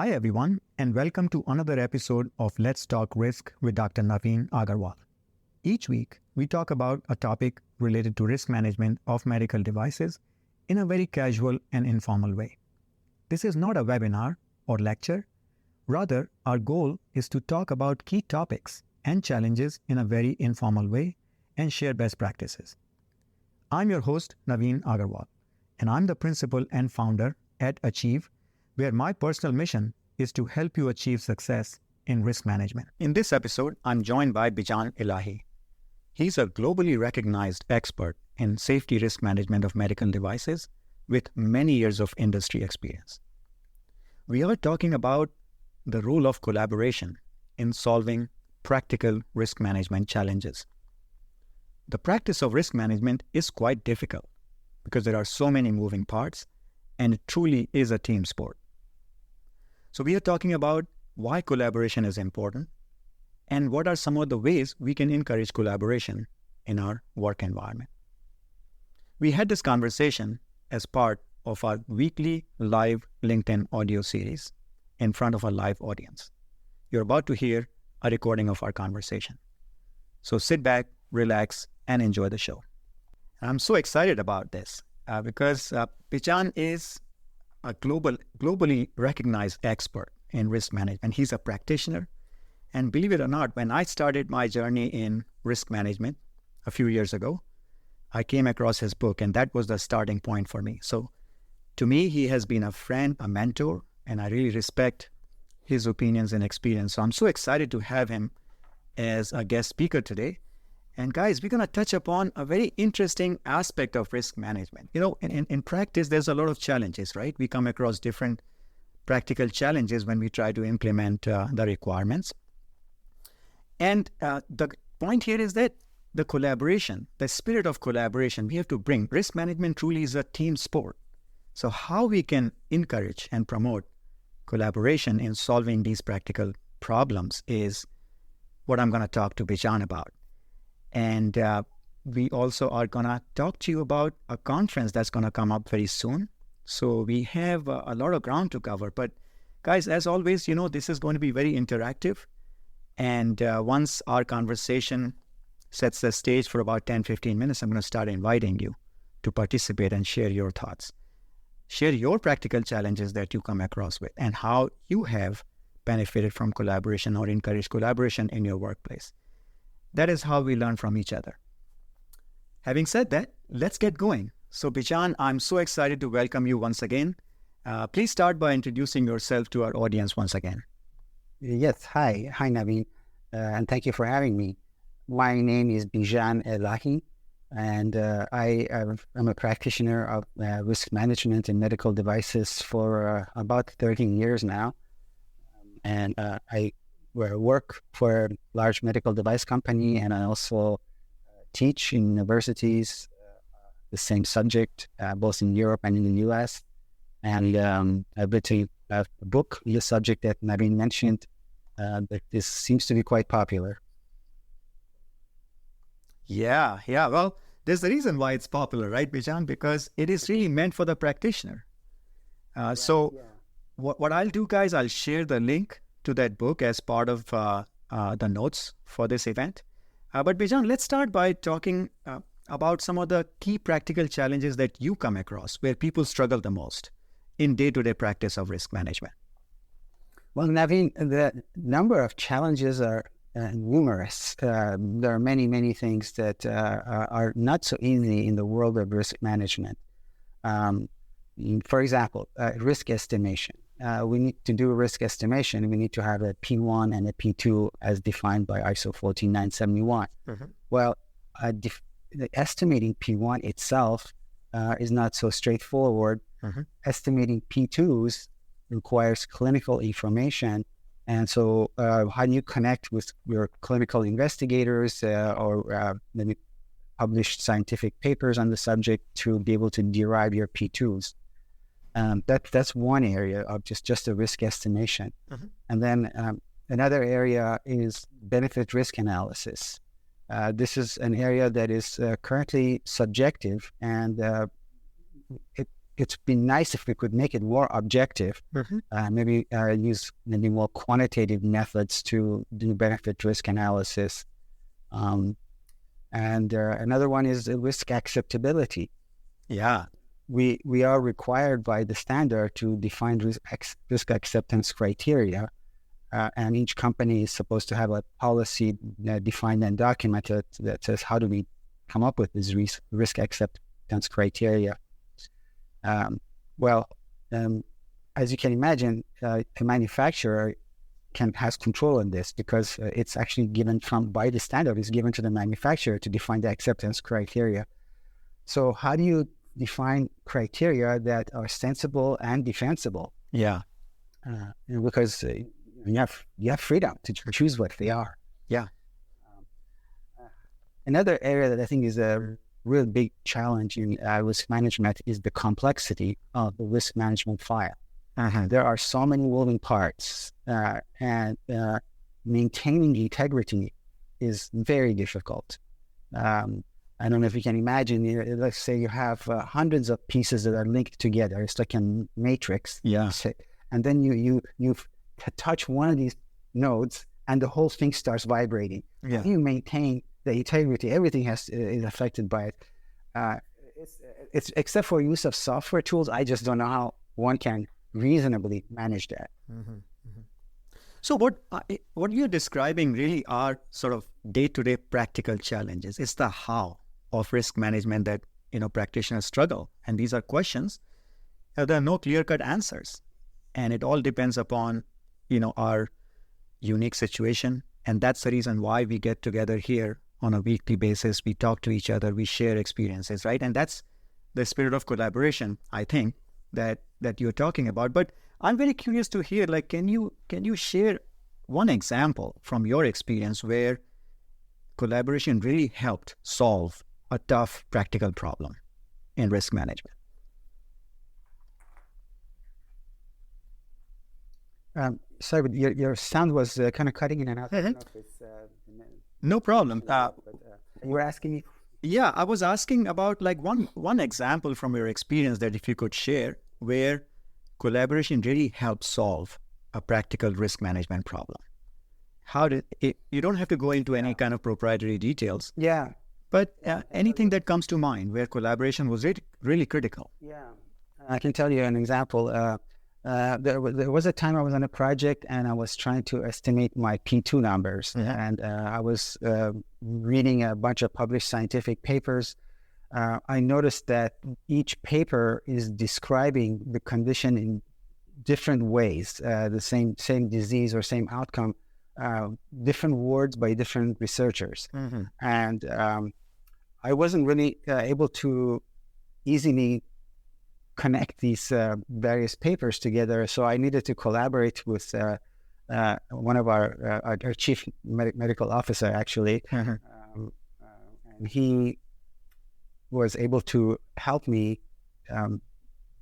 Hi, everyone, and welcome to another episode of Let's Talk Risk with Dr. Naveen Agarwal. Each week, we talk about a topic related to risk management of medical devices in a very casual and informal way. This is not a webinar or lecture. Rather, our goal is to talk about key topics and challenges in a very informal way and share best practices. I'm your host, Naveen Agarwal, and I'm the principal and founder at Achieve, where my personal mission is to help you achieve success in risk management. In this episode, I'm joined by Bijan Elahi. He's a globally recognized expert in safety risk management of medical devices with many years of industry experience. We are talking about the role of collaboration in solving practical risk management challenges. The practice of risk management is quite difficult because there are so many moving parts and it truly is a team sport. So we are talking about why collaboration is important and what are some of the ways we can encourage collaboration in our work environment. We had this conversation as part of our weekly live LinkedIn audio series in front of a live audience. You're about to hear a recording of our conversation. So sit back, relax, and enjoy the show. And I'm so excited about this because Bijan is a globally recognized expert in risk management. He's a practitioner. And believe it or not, when I started my journey in risk management a few years ago, I came across his book, and that was the starting point for me. So to me, he has been a friend, a mentor, and I really respect his opinions and experience. So I'm so excited to have him as a guest speaker today. And guys, we're going to touch upon a very interesting aspect of risk management. You know, in practice, there's a lot of challenges, right? We come across different practical challenges when we try to implement the requirements. And the point here is that the collaboration, the spirit of collaboration, we have to bring. Risk management truly is a team sport. So how we can encourage and promote collaboration in solving these practical problems is what I'm going to talk to Bijan about. And we also are going to talk to you about a conference that's going to come up very soon. So we have a lot of ground to cover. But guys, as always, you know, this is going to be very interactive. And once our conversation sets the stage for about 10-15 minutes, I'm going to start inviting you to participate and share your thoughts. Share your practical challenges that you come across with and how you have benefited from collaboration or encouraged collaboration in your workplace. That is how we learn from each other. Having said that, let's get going. So Bijan, I'm so excited to welcome you once again. Please start by introducing yourself to our audience once again. Yes, hi Naveen, and thank you for having me. My name is Bijan Elahi, and I am a practitioner of risk management in medical devices for about 13 years now. And I work for a large medical device company, and I also teach in universities the same subject, both in Europe and in the US. And I've written a book, the subject that Naveen mentioned, that this seems to be quite popular. Yeah. Well, there's a reason why it's popular, right, Bijan? Because it is really meant for the practitioner. What I'll do, guys, I'll share the link to that book as part of the notes for this event. But Bijan, let's start by talking about some of the key practical challenges that you come across where people struggle the most in day-to-day practice of risk management. Well, Naveen, the number of challenges are numerous. There are many things that are not so easy in the world of risk management. For example, risk estimation. We need to do a risk estimation. We need to have a P1 and a P2 as defined by ISO 14971. Mm-hmm. Well, estimating P1 itself is not so straightforward. Mm-hmm. Estimating P2s requires clinical information. And so how do you connect with your clinical investigators or maybe published scientific papers on the subject to be able to derive your P2s? That's one area of just a risk estimation. Mm-hmm. And then another area is benefit risk analysis. This is an area that is currently subjective, and it's been nice if we could make it more objective, maybe use maybe more quantitative methods to do benefit risk analysis. And another one is risk acceptability. Yeah. We are required by the standard to define risk acceptance criteria, and each company is supposed to have a policy defined and documented that says how do we come up with these risk acceptance criteria. As you can imagine, a manufacturer has control on this because it's actually given by the standard is given to the manufacturer to define the acceptance criteria. So how do you define criteria that are sensible and defensible? Yeah. Because you have freedom to choose what they are. Yeah. Another area that I think is a real big challenge in risk management is the complexity of the risk management file. There are so many moving parts, and maintaining integrity is very difficult. I don't know if you can imagine, let's say you have hundreds of pieces that are linked together. It's like a matrix. Yeah. And then you touch one of these nodes and the whole thing starts vibrating. Yeah. How do you maintain the integrity? Everything is affected by it. It's except for use of software tools, I just don't know how one can reasonably manage that. So what you're describing really are sort of day-to-day practical challenges. It's the how of risk management that practitioners struggle, and these are questions. There are no clear-cut answers, and it all depends upon our unique situation, and that's the reason why we get together here on a weekly basis. We talk to each other, we share experiences, right? And that's the spirit of collaboration, I think, that you're talking about. But I'm very curious to hear, like, can you share one example from your experience where collaboration really helped solve a tough practical problem in risk management? Sorry, but your sound was kind of cutting in and out. No problem. You were asking me? Yeah, I was asking about like one example from your experience that if you could share where collaboration really helps solve a practical risk management problem. You don't have to go into any kind of proprietary details. Yeah. But anything that comes to mind where collaboration was really, really critical. Yeah. I can tell you an example. There was a time I was on a project and I was trying to estimate my P2 numbers. And I was reading a bunch of published scientific papers. I noticed that each paper is describing the condition in different ways, the same disease or same outcome, different words by different researchers. And I wasn't really able to easily connect these various papers together. So I needed to collaborate with one of our chief medical officer, actually. And he was able to help me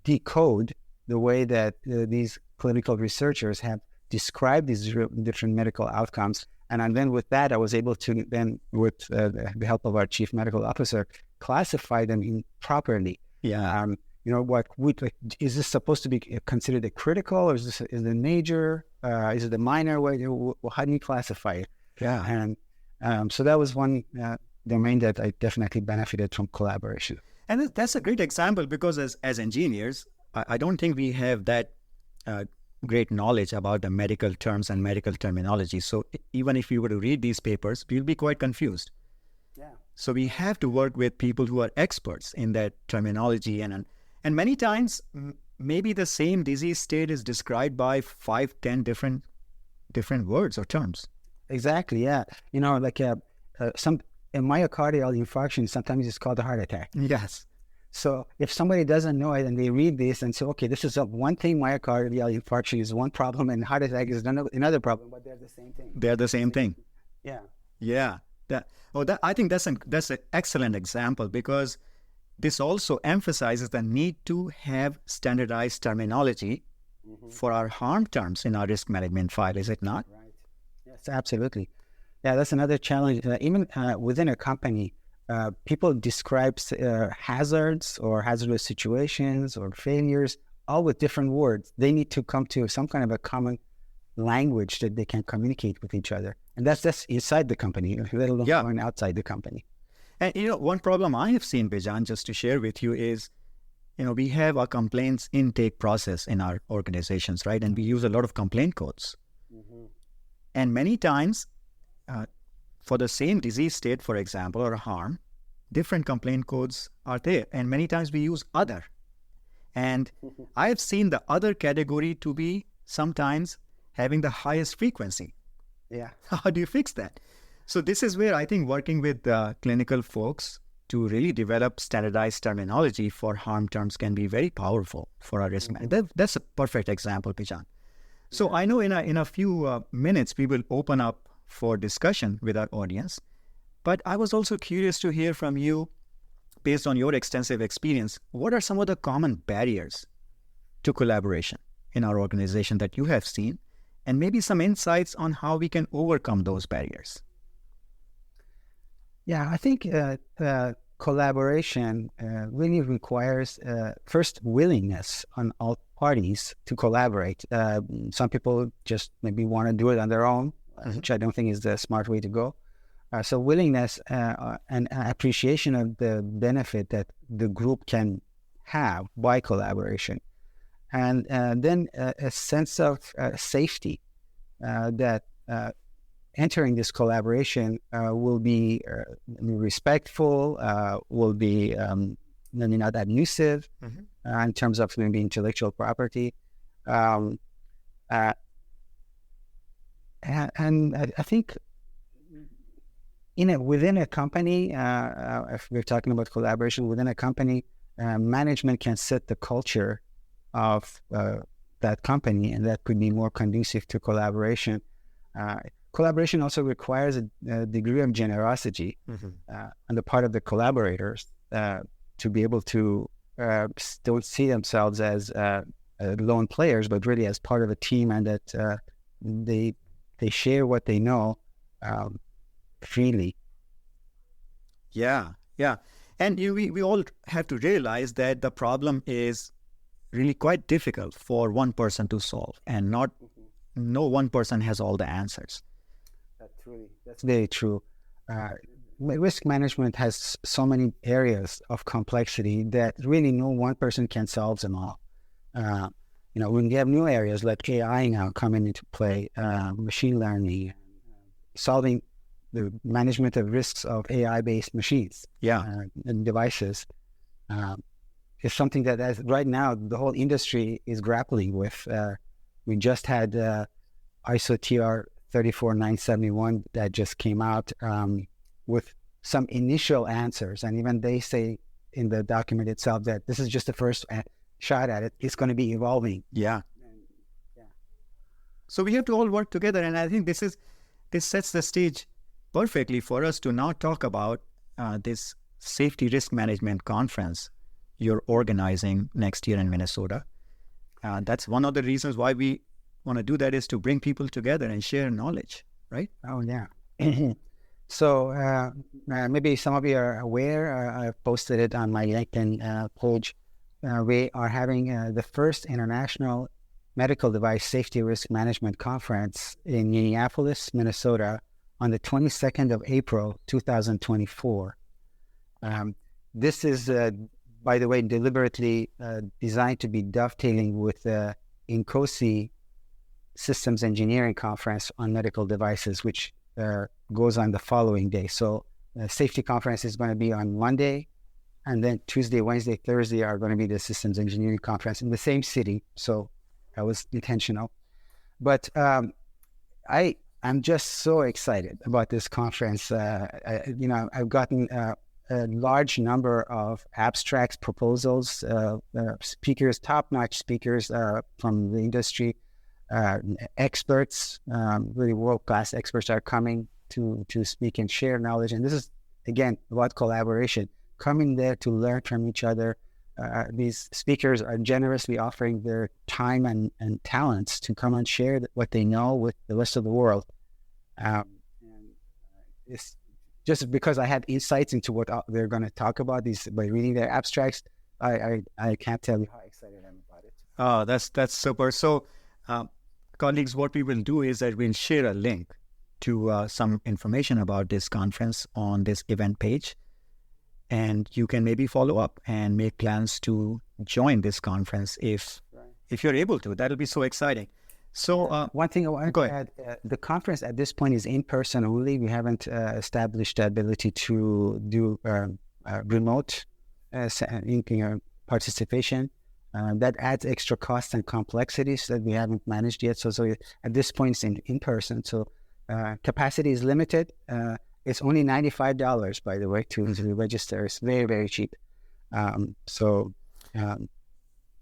decode the way that these clinical researchers have described these different medical outcomes. And then with that, I was able to then, with the help of our chief medical officer, classify them properly. Yeah. Is this supposed to be considered a critical, or is it major? Is it a minor? How do you classify it? Yeah. And so that was one domain that I definitely benefited from collaboration. And that's a great example because as engineers, I don't think we have that great knowledge about the medical terms and medical terminology. So even if we were to read these papers, we'll be quite confused. Yeah. So we have to work with people who are experts in that terminology. And many times, maybe the same disease state is described by 5-10 different words or terms. Exactly, yeah. Like a myocardial infarction, sometimes it's called a heart attack. Yes. So if somebody doesn't know it and they read this and say, okay, this is one thing, myocardial infarction is one problem and heart attack is another problem, but they're the same thing. They're the same thing. Yeah. Yeah. I think that's an excellent example because this also emphasizes the need to have standardized terminology for our harm terms in our risk management file, is it not? Right. Yes, absolutely. Yeah, that's another challenge. Even within a company, people describe hazards or hazardous situations or failures all with different words. They need to come to some kind of a common language that they can communicate with each other. And that's inside the company, let alone going outside the company. And, one problem I have seen, Bijan, just to share with you is, we have a complaints intake process in our organizations, right? And we use a lot of complaint codes. Mm-hmm. And many times, for the same disease state, for example, or harm, different complaint codes are there. And many times we use other. And I have seen the other category to be sometimes having the highest frequency. Yeah. How do you fix that? So this is where I think working with clinical folks to really develop standardized terminology for harm terms can be very powerful for our risk management. That's a perfect example, Bijan. So I know in a few minutes we will open up for discussion with our audience, but I was also curious to hear from you, based on your extensive experience, what are some of the common barriers to collaboration in our organization that you have seen, and maybe some insights on how we can overcome those barriers? Yeah, I think collaboration really requires first willingness on all parties to collaborate. Some people just maybe want to do it on their own, which I don't think is the smart way to go. So willingness and appreciation of the benefit that the group can have by collaboration. And then a sense of safety that entering this collaboration will be respectful, will be not abusive in terms of maybe intellectual property. And I think within a company, if we're talking about collaboration within a company, management can set the culture of that company, and that could be more conducive to collaboration. Collaboration also requires a degree of generosity on the part of the collaborators to be able to don't see themselves as lone players, but really as part of a team, and that they share what they know freely. Yeah. And we all have to realize that the problem is really quite difficult for one person to solve, and no one person has all the answers. That's very true. Risk management has so many areas of complexity that really no one person can solve them all. When you have new areas like AI now coming into play, machine learning, solving the management of risks of AI-based machines and devices is something that right now the whole industry is grappling with. We just had ISO TR 34971 that just came out with some initial answers, and even they say in the document itself that this is just the first shot at it. It's going to be evolving. Yeah. So we have to all work together, and I think this sets the stage perfectly for us to now talk about this safety risk management conference you're organizing next year in Minnesota. That's one of the reasons why we want to do that, is to bring people together and share knowledge, right? Oh, yeah. So maybe some of you are aware, I've posted it on my LinkedIn page. We are having the first International Medical Device Safety Risk Management Conference in Minneapolis, Minnesota on the 22nd of April, 2024. This is, by the way, deliberately designed to be dovetailing with the INCOSI Systems Engineering Conference on Medical Devices, which goes on the following day. So the safety conference is going to be on Monday, and then Tuesday, Wednesday, Thursday are going to be the Systems Engineering Conference in the same city. So that was intentional. But I'm just so excited about this conference. I've gotten a large number of abstracts, proposals, speakers, top-notch speakers from the industry. Experts, really world-class experts are coming to speak and share knowledge. And this is, again, about collaboration, coming there to learn from each other. These speakers are generously offering their time and talents to come and share what they know with the rest of the world. And it's just because I had insights into what they're going to talk about by reading their abstracts, I can't tell you how excited I'm about it. Oh, that's super. So, colleagues, what we will do is that we'll share a link to some information about this conference on this event page, and you can maybe follow up and make plans to join this conference if you're able to. That'll be so exciting. So one thing I want to add, the conference at this point is in person only. We haven't established the ability to do remote participation. That adds extra costs and complexities that we haven't managed yet. So at this point, it's in person. So capacity is limited. It's only $95, by the way, to register. It's very, very cheap. So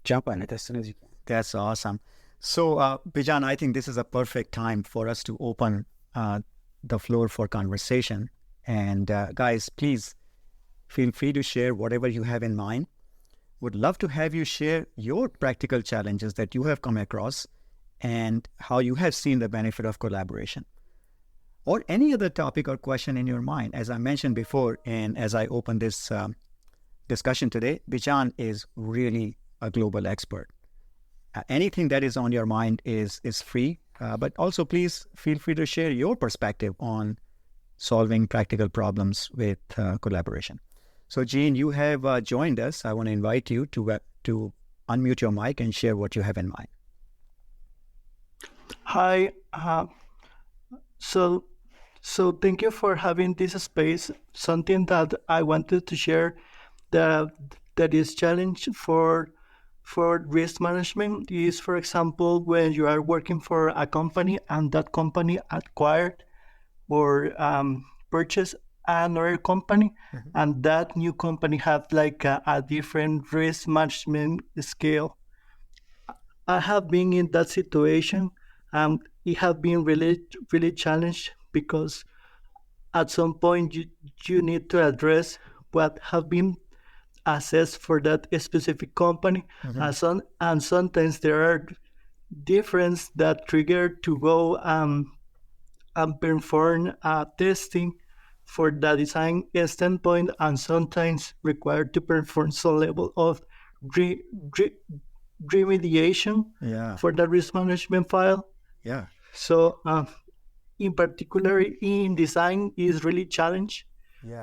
jump on it as soon as you can. That's awesome. So, Bijan, I think this is a perfect time for us to open the floor for conversation. And guys, please feel free to share whatever you have in mind. Would love to have you share your practical challenges that you have come across and how you have seen the benefit of collaboration. Or any other topic or question in your mind. As I mentioned before, and as I open this discussion today, Bijan is really a global expert. Anything that is on your mind is free, but also please feel free to share your perspective on solving practical problems with collaboration. So, Jean, you have joined us. I want to invite you to unmute your mic and share what you have in mind. Hi. So thank you for having this space. Something that I wanted to share that is challenge for risk management is, for example, when you are working for a company and that company acquired or purchased another company, and that new company have like a different risk management scale. I have been in that situation, and it has been really, really challenged because at some point you need to address what have been assessed for that specific company, and sometimes there are differences that trigger to go and perform testing for the design standpoint, and sometimes required to perform some level of remediation for the risk management file. Yeah. So in particular in design is really challenging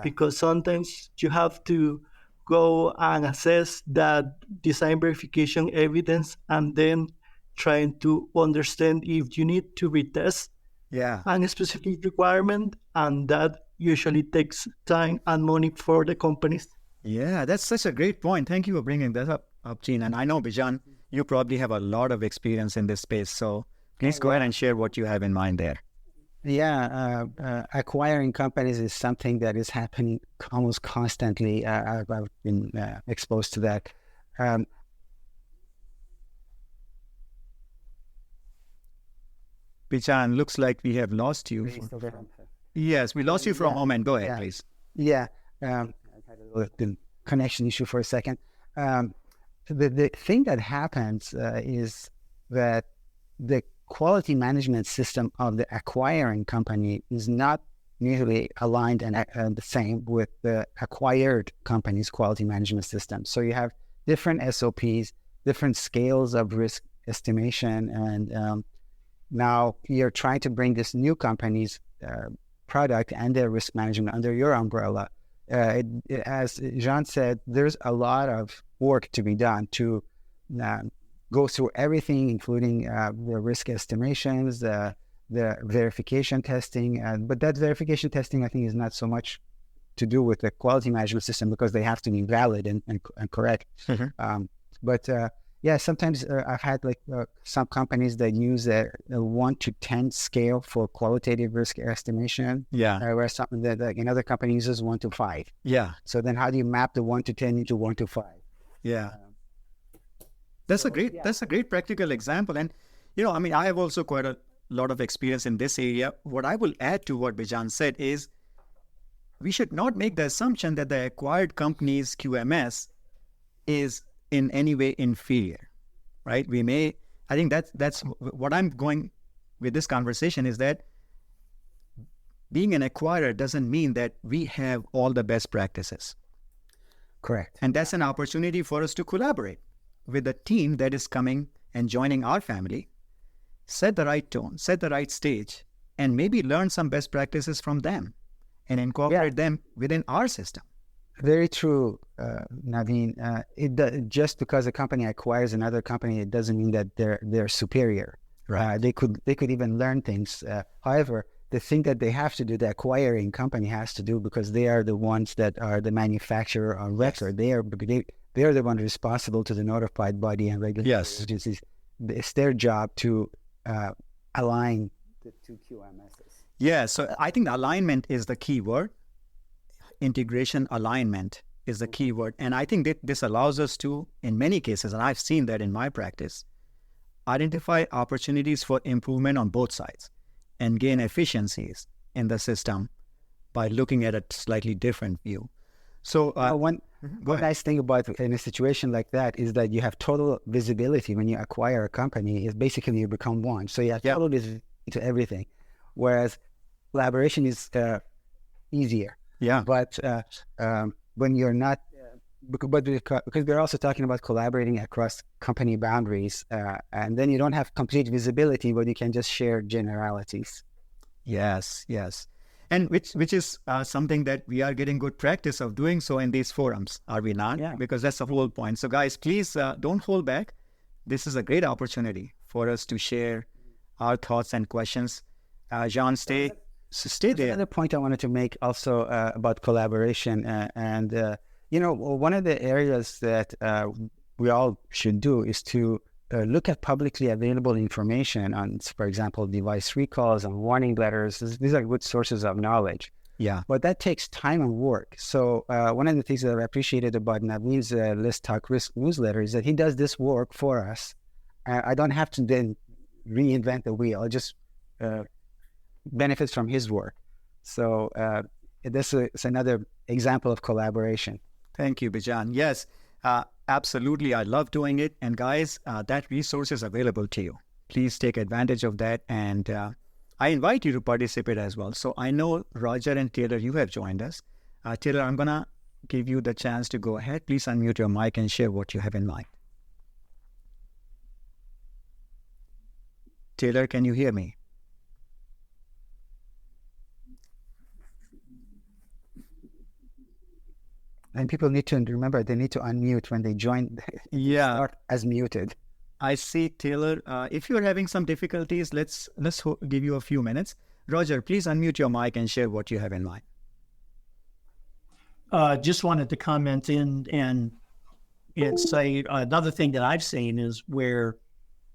because sometimes you have to go and assess that design verification evidence and then trying to understand if you need to retest a specific requirement, and that usually takes time and money for the companies. Yeah, that's such a great point. Thank you for bringing that up, Jean. And I know, Bijan, you probably have a lot of experience in this space. So please go ahead and share what you have in mind there. Yeah, acquiring companies is something that is happening almost constantly. I've been exposed to that. Bijan, looks like we have lost you. Yes, we lost you for a moment. Go ahead, please. Yeah, I had a little connection issue for a second. The thing that happens is that the quality management system of the acquiring company is not nearly aligned and the same with the acquired company's quality management system. So you have different SOPs, different scales of risk estimation, and now you're trying to bring this new company's product and their risk management under your umbrella. As Jean said, there's a lot of work to be done to go through everything, including the risk estimations, the verification testing. But that verification testing, I think, is not so much to do with the quality management system because they have to be valid and correct. But sometimes I've had some companies that use a 1 to 10 scale for qualitative risk estimation. Where something that in other companies uses 1 to 5. So then how do you map the 1 to 10 into 1 to 5? That's a great practical example. And, I have also quite a lot of experience in this area. What I will add to what Bijan said is we should not make the assumption that the acquired company's QMS is in any way inferior, right? I think that's what I'm going with this conversation is that being an acquirer doesn't mean that we have all the best practices. Correct. And that's an opportunity for us to collaborate with a team that is coming and joining our family, set the right tone, set the right stage, and maybe learn some best practices from them and incorporate them within our system. Very true, Naveen. Just because a company acquires another company, it doesn't mean that they're superior. Right. They could even learn things. However, the thing that they have to do, the acquiring company has to do, because they are the ones that are the manufacturer on record. Yes. They are the one responsible to the notified body and regulatory agencies. It's their job to align the two QMSs. Yeah, so I think alignment is the key word. Integration alignment is the key word. And I think that this allows us to, in many cases, and I've seen that in my practice, identify opportunities for improvement on both sides and gain efficiencies in the system by looking at a slightly different view. So one nice thing about in a situation like that is that you have total visibility when you acquire a company. Is basically you become one. So you have total visibility to everything. Whereas collaboration is easier. Yeah. But when you're not, because we're also talking about collaborating across company boundaries, and then you don't have complete visibility, but you can just share generalities. Yes. And which is something that we are getting good practice of doing so in these forums, are we not? Yeah. Because that's the whole point. So guys, please don't hold back. This is a great opportunity for us to share our thoughts and questions. John, stay there. Another point I wanted to make also about collaboration, one of the areas that we all should do is to look at publicly available information on, for example, device recalls and warning letters. These are good sources of knowledge. Yeah. But that takes time and work. So one of the things that I appreciated about Naveen's Let's Talk Risk newsletter is that he does this work for us. I don't have to then reinvent the wheel. I just benefits from his work. So this is another example of collaboration. Thank you, Bijan. Yes, absolutely. I love doing it. And guys, that resource is available to you. Please take advantage of that. And I invite you to participate as well. So I know Roger and Taylor, you have joined us. Taylor, I'm going to give you the chance to go ahead. Please unmute your mic and share what you have in mind. Taylor, can you hear me? And people need to remember they need to unmute when they join. Yeah, start as muted. I see, Taylor. If you're having some difficulties, let's give you a few minutes. Roger, please unmute your mic and share what you have in mind. Just wanted to comment in and say another thing that I've seen is where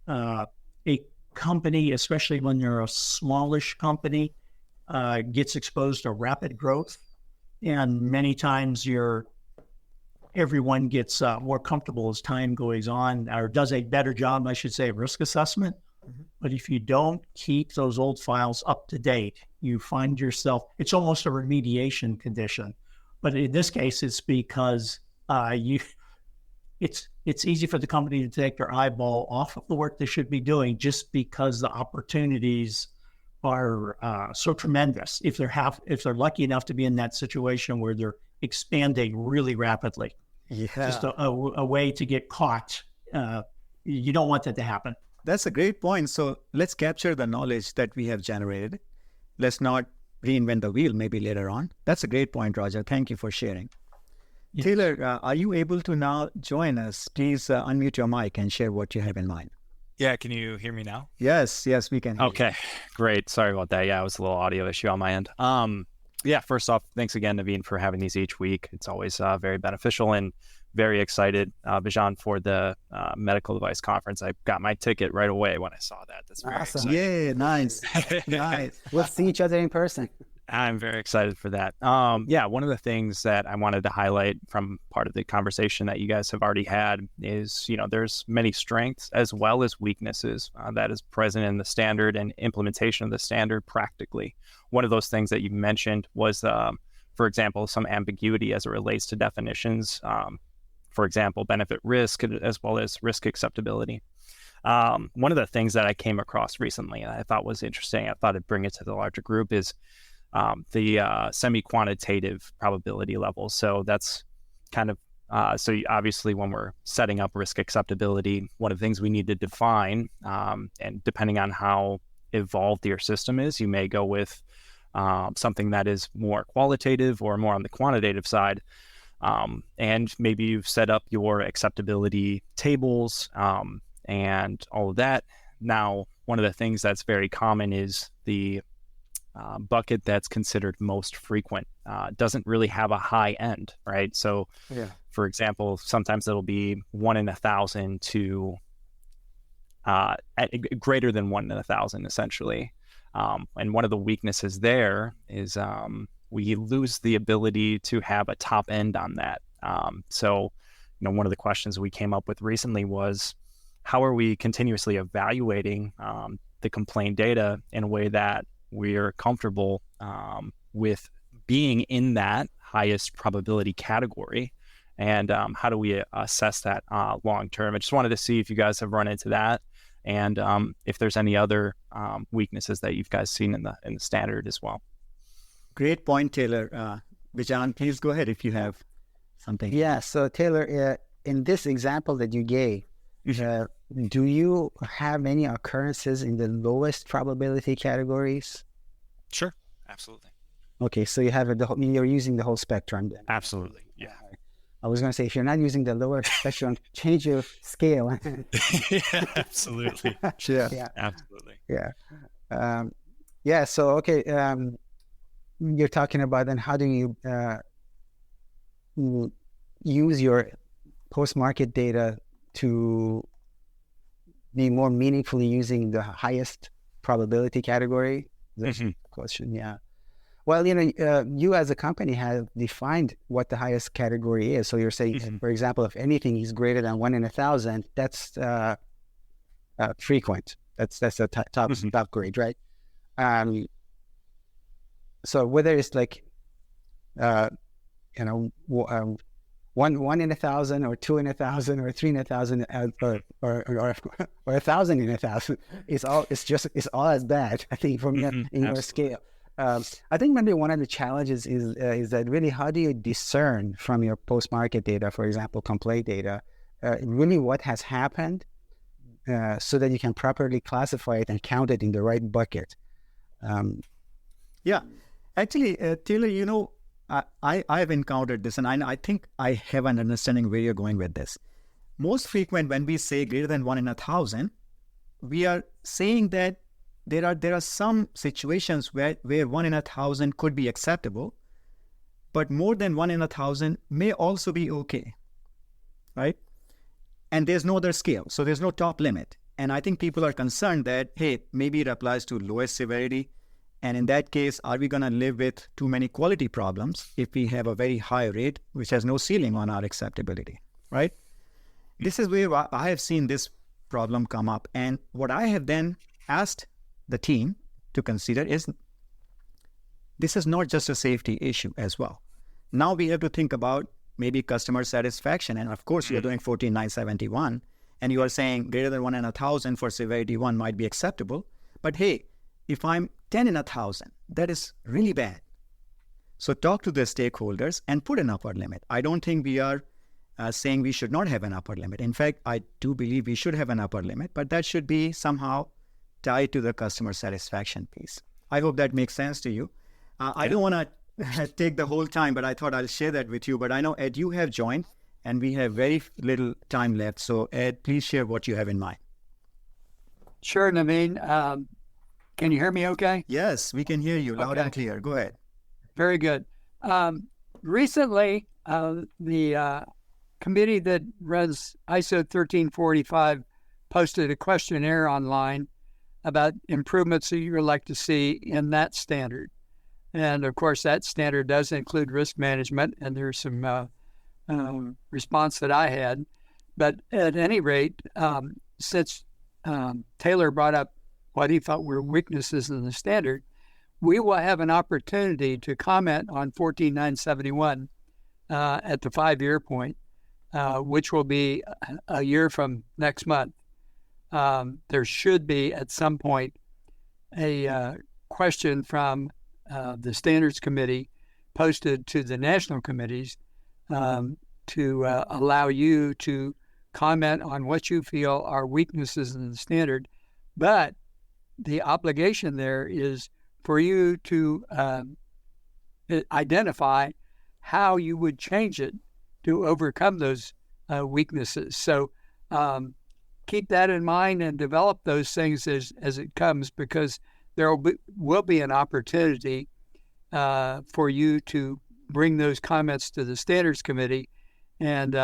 a company, especially when you're a smallish company, gets exposed to rapid growth. And many times everyone gets more comfortable as time goes on, or does a better job, I should say, of risk assessment. Mm-hmm. But if you don't keep those old files up to date, you find yourself, it's almost a remediation condition. But in this case, it's because it's easy for the company to take their eyeball off of the work they should be doing just because the opportunities are so tremendous if they're lucky enough to be in that situation where they're expanding really rapidly. Yeah. Just a way to get caught. You don't want that to happen. That's a great point. So let's capture the knowledge that we have generated. Let's not reinvent the wheel maybe later on. That's a great point, Roger. Thank you for sharing. Yes. Taylor, are you able to now join us? Please unmute your mic and share what you have in mind. Yeah, can you hear me now? Yes, we can hear you. Okay, great. Sorry about that. Yeah, it was a little audio issue on my end. First off, thanks again, Naveen, for having these each week. It's always very beneficial and very excited, Bijan, for the medical device conference. I got my ticket right away when I saw that. That's very awesome. exciting. Yeah, nice. Nice. We'll see each other in person. I'm very excited for that. One of the things that I wanted to highlight from part of the conversation that you guys have already had is, there's many strengths as well as weaknesses that is present in the standard and implementation of the standard practically. One of those things that you mentioned was, for example, some ambiguity as it relates to definitions, for example, benefit risk as well as risk acceptability. One of the things that I came across recently and I thought was interesting, I thought I'd bring it to the larger group is the semi-quantitative probability level. So that's kind of obviously when we're setting up risk acceptability, one of the things we need to define, and depending on how evolved your system is, you may go with something that is more qualitative or more on the quantitative side. And maybe you've set up your acceptability tables and all of that. Now, one of the things that's very common is the bucket that's considered most frequent doesn't really have a high end, right? So, for example, sometimes it'll be 1 in 1,000 to greater than 1 in 1,000, essentially. And one of the weaknesses there is we lose the ability to have a top end on that. So, one of the questions we came up with recently was, how are we continuously evaluating the complaint data in a way that we're comfortable with being in that highest probability category? And how do we assess that long term? I just wanted to see if you guys have run into that, and if there's any other weaknesses that you've guys seen in the standard as well. Great point, Taylor. Bijan, please go ahead if you have something. Yeah. So Taylor, in this example that you gave, do you have any occurrences in the lowest probability categories? Sure, absolutely. Okay, so you have you're using the whole spectrum then. Absolutely, yeah. I was going to say, if you're not using the lower spectrum, change your scale. Yeah, absolutely. Yeah, absolutely. Yeah. So okay, you're talking about then how do you use your post-market data to be more meaningfully using the highest probability category? That's the question. Yeah. Well, you as a company have defined what the highest category is. So you're saying, for example, if anything is greater than 1 in 1,000, that's frequent. That's a top grade, right? So whether it's like, 1 in 1,000 or 2 in 1,000 or 3 in 1,000 or 1,000 in 1,000, it's all as bad, I think, from in your scale. I think maybe one of the challenges is that really, how do you discern from your post-market data, for example, complaint data, really what has happened, so that you can properly classify it and count it in the right bucket? Yeah, actually, Taylor, I've encountered this, and I think I have an understanding where you're going with this. Most frequent, when we say greater than 1 in 1,000, we are saying that there are some situations where 1 in 1,000 could be acceptable, but more than 1 in 1,000 may also be okay, right? And there's no other scale, so there's no top limit. And I think people are concerned that, hey, maybe it applies to lowest severity. And in that case, are we going to live with too many quality problems if we have a very high rate, which has no ceiling on our acceptability, right? This is where I have seen this problem come up. And what I have then asked the team to consider is, this is not just a safety issue as well. Now we have to think about maybe customer satisfaction. And of course, you're doing 14,971, and you are saying greater than 1 in 1,000 for severity 1 might be acceptable. But hey, if I'm 10 in 1,000, that is really bad. So talk to the stakeholders and put an upper limit. I don't think we are saying we should not have an upper limit. In fact, I do believe we should have an upper limit, but that should be somehow tied to the customer satisfaction piece. I hope that makes sense to you. I don't want to take the whole time, but I thought I'll share that with you. But I know, Ed, you have joined, and we have very little time left. So, Ed, please share what you have in mind. Sure, Naveen. Can you hear me okay? Yes, we can hear you loud and clear. Go ahead. Very good. Recently, the committee that runs ISO 1345 posted a questionnaire online about improvements that you would like to see in that standard. And of course, that standard does include risk management, and there's some response that I had. But at any rate, since Taylor brought up what he thought were weaknesses in the standard, we will have an opportunity to comment on 14,971 at the 5-year point, which will be a year from next month. There should be at some point a question from the standards committee posted to the national committees to allow you to comment on what you feel are weaknesses in the standard. But the obligation there is for you to identify how you would change it to overcome those weaknesses. So keep that in mind and develop those things as it comes, because there will be an opportunity for you to bring those comments to the standards committee. And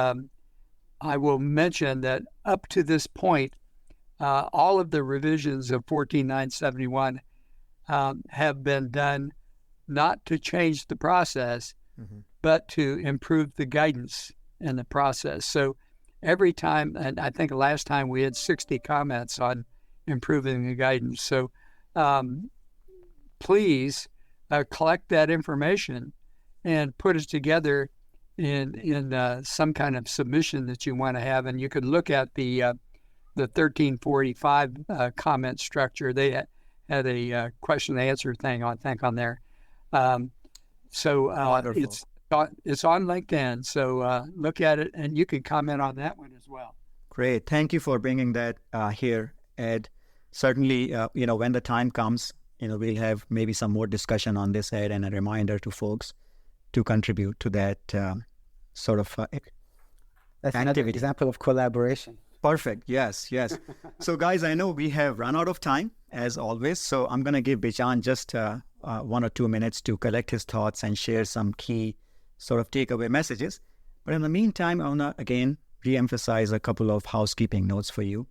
I will mention that up to this point, all of the revisions of 14971 have been done not to change the process, but to improve the guidance in the process. So every time, and I think last time we had 60 comments on improving the guidance. So please collect that information and put it together in some kind of submission that you want to have. And you could look at the 1345 comment structure. They had a question and answer thing on there. It's on LinkedIn. So look at it, and you can comment on that one as well. Great. Thank you for bringing that here, Ed. Certainly, when the time comes, we'll have maybe some more discussion on this, Ed, and a reminder to folks to contribute to that sort of That's another example of collaboration. Perfect. Yes. So, guys, I know we have run out of time, as always. So I'm going to give Bijan just 1 or 2 minutes to collect his thoughts and share some key sort of takeaway messages. But in the meantime, I want to, again, re-emphasize a couple of housekeeping notes for you.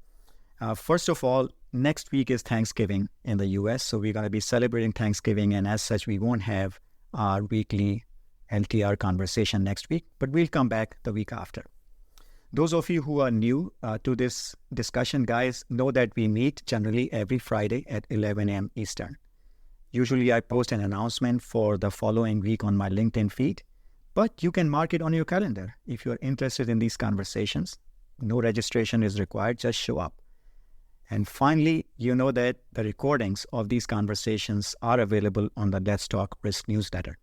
First of all, next week is Thanksgiving in the U.S., so we're going to be celebrating Thanksgiving, and as such, we won't have our weekly LTR conversation next week, but we'll come back the week after. Those of you who are new to this discussion, guys, know that we meet generally every Friday at 11 a.m. Eastern. Usually I post an announcement for the following week on my LinkedIn feed, but you can mark it on your calendar if you're interested in these conversations. No registration is required, just show up. And finally, you know that the recordings of these conversations are available on the Let's Talk Risk newsletter.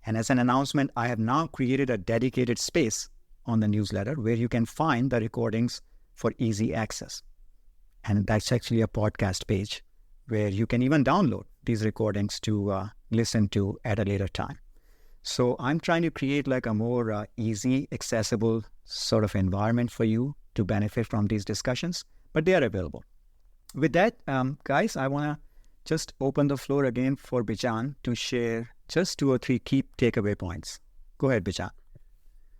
And as an announcement, I have now created a dedicated space on the newsletter where you can find the recordings for easy access. And that's actually a podcast page where you can even download these recordings to listen to at a later time. So I'm trying to create like a more easy, accessible sort of environment for you to benefit from these discussions, but they are available. With that, guys, I want to just open the floor again for Bijan to share just 2 or 3 key takeaway points. Go ahead, Bijan.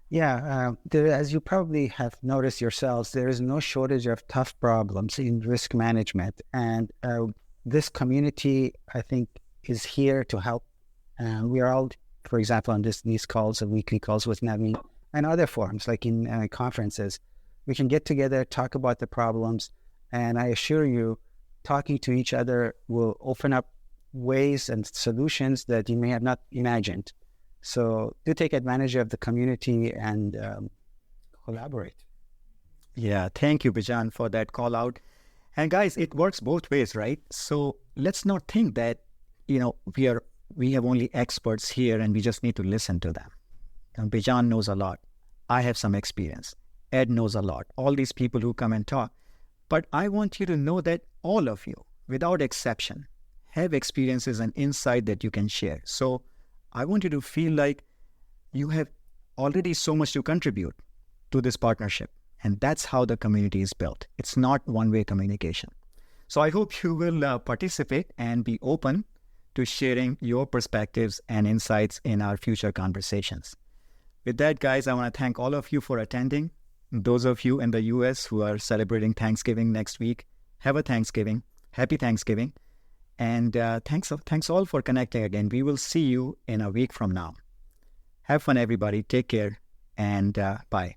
Yeah, as you probably have noticed yourselves, there is no shortage of tough problems in risk management. And this community, I think, is here to help. We are all, for example, on these calls, weekly calls with Naveen, and other forums, like in conferences. We can get together, talk about the problems, and I assure you, talking to each other will open up ways and solutions that you may have not imagined. So do take advantage of the community and collaborate. Yeah, thank you, Bijan, for that call out. And guys, it works both ways, right? So let's not think that, we have only experts here and we just need to listen to them. And Bijan knows a lot. I have some experience. Ed knows a lot. All these people who come and talk. But I want you to know that all of you, without exception, have experiences and insight that you can share. So I want you to feel like you have already so much to contribute to this partnership. And that's how the community is built. It's not one-way communication. So I hope you will participate and be open to sharing your perspectives and insights in our future conversations. With that, guys, I want to thank all of you for attending. Those of you in the US who are celebrating Thanksgiving next week, have a Thanksgiving. Happy Thanksgiving. And thanks all for connecting again. We will see you in a week from now. Have fun, everybody. Take care, and bye.